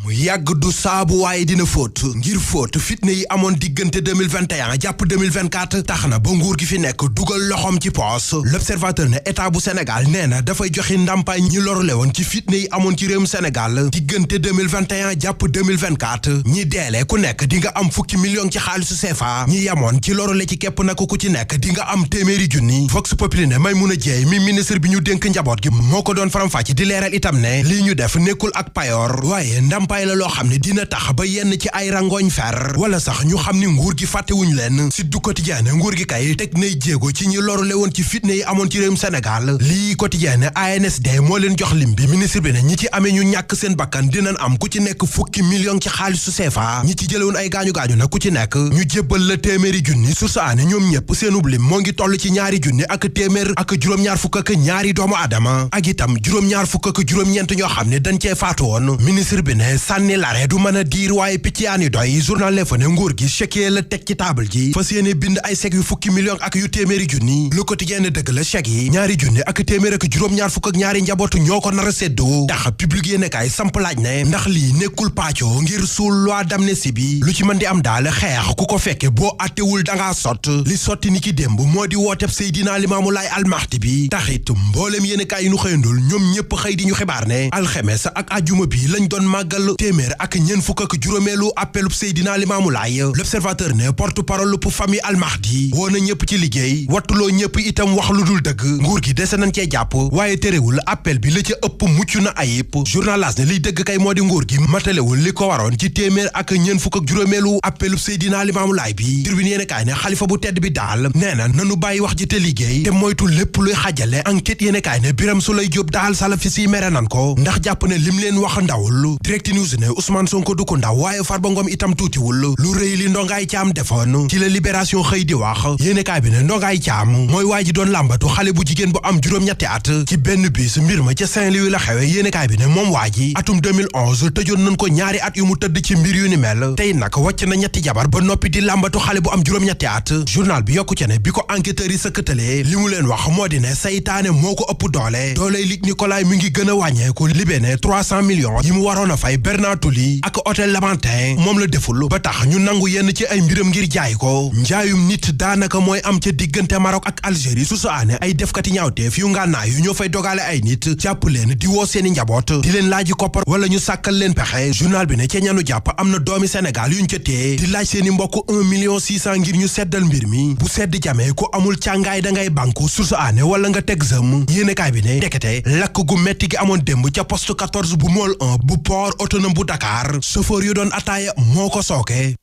mu yàgg du saabu waaye dina fóot ngir fóot fitna yi amoon diggante 2021 jàpp 2024 tax na ba nguur gi fi nekk dugal loxoom ci poos. L'Observateur ne état bu Sénégal nee na dafay joxe ndàmpaay ñi lorule woon ci fitna yi amoon ci réewum Sénégal diggante 2021 jàpp 2024 ñi deele ku nekk di nga am fukki million ci xaalisu CFA ñi yamoon ci lorule ci képp nag ku ci nekk di nga am téeméeri junni. Vox Populi ne Maimouna Dièye mi ministre bi ñu dénk njaboot gi moo ko doon faram-fàcce di leeral itam ne lii ñu def nekkul ak payoor waaye ndàmpaay la loo xam ne dina tax ba yenn ci ay rangooñ fer wala sax ñu xam ni nguur gi fàttewuñu leen. si du quotidien nguur gi kay teg nay jéego ci ñi lorule woon ci fitna yi amoon ci réewum Sénégal. lii quotidien ANSD moo leen jox lim bi ministre bi ne ñi ci amee ñu ñàkk seen bakkan dinañ am ku ci nekk fukki million ci xaalisu CFA ñi ci jëlewoon ay gaañu-gaañu nag ku ci nekk ñu jébbal la téeméeri junni su saane ñoom ñëpp seenub lim moo ngi toll ci ñaari junni ak téeméer ak juróom-ñaar fukk ak ñaari doomu aadama ak itam juróom-ñaar fukk ak juróom-ñeent ñoo xam ne dañ cee faatu woon. ministre bi ne sànni lare du mën a diir waaye picc yaa ni doy. journal Le Fane nguur gi chèque la teg ci table ji fas yéene bind ay chèque yu fukki million ak yu téeméeri junni. Le Quotidien dëgg la chèque yi ñaari junni ak téeméer ak juróom-ñaar fukk ak ñaari njabootu ñoo ko nar a séddoo. ndax public yéene kaay samp laaj ne ndax lii nekkul pàccoo ngir suul loi d'amnistie bi. lu ci mën di am daal xeex ku ko fekke boo attewul dangaa sott li sotti ni ki démb moo di wooteb Seydina Limaamu Laay almaxti bi. taxit mbooleem yéene kaay yi nu xëyandul ñoom ñëpp xëy di ñu xibaar ne alxemes ak ajuma bi lañ doon màggal téeméer ak ñeent fukk ak juróomeelu appelub Seydina Limaamu Laay. L'Observateur ne porte-parole pour famille almahdi woo na ñëpp ci liggéey wattuloo ñëpp itam wax lu dul dëgg. nguur gi dese nañ cee jàpp waaye terewul appel bi la ca ëpp mucc na ayib. journal L'As ne liy dëgg kay moo di nguur gi matalewul li ko waroon ci téeméer ak ñeent fukk ak juróomeelu appelub Seydina Limaamu Laay bi. Tribune yéene kaay ne xalifa bu tedd bi daal nee na nanu bàyyi wax ji te liggéey te moytu lépp luy xajale. Enquête yéene kaay ne Birame Souleye Diop daal salafis yi mere nan ko ndax jàpp ne lim leen wax ndawul. Direct News ne Ousmane Sonko du ko ndaw waaye Farba Ngom itam tuutiwul. lu rëy li Ndongaay Caam defoon ci la Libération xëy di wax yéene kaay bi ne Ndongaay Caam mooy waa ji doon làmbatu xale bu jigéen bu am juróom-ñetti at ci benn bis mbir ma ca Saint-Louis la xewe. yéene kaay bi ne moom waa ji atum 2011 tëjoon nañ ko ñaari at yu mu tëdd ci mbir yu ni mel tey nag wàcc na ñetti jabar ba noppi di làmbatu xale bu am juróom-ñetti at. journal bi yokku ca ne bi ko enquêteurs yi sëkkatalee li mu leen wax moo di ne saytaane moo ko ëpp doole dooley Luc Nicolaï mi ngi gën a wàññeeku. Libé ne 300 millions yi mu waroon a fay Bernard Tulli ak hôtel Lamantin moom la deful ba tax ñu nangu yenn ci ay mbiram ngir jaay ko. njaayum nit daanaka mooy am ca diggante Maroc ak Algérie su saane ay defkati ñaawteef yu ngànnaay yu ñoo fay dogale ay nit jàpp leen di woo seeni njaboot di leen laaji koppar wala ñu sàkkal leen pexe. journal bi ne ca ñanu jàpp am na doomi Sénégal yuñ ca téye di laaj seeni mbokk 1,6 million ngir ñu seddal mbir mi bu sedd jamee ku amul càngaay da ngay banku su saane wala nga teg zëm. yéenekaay bi ne dekete lakk gu metti gi amoon démb ca poste 14 bu Môle 1 bu port autonome bu Dakar chauffeur yu doon ataaya moo ko sooke.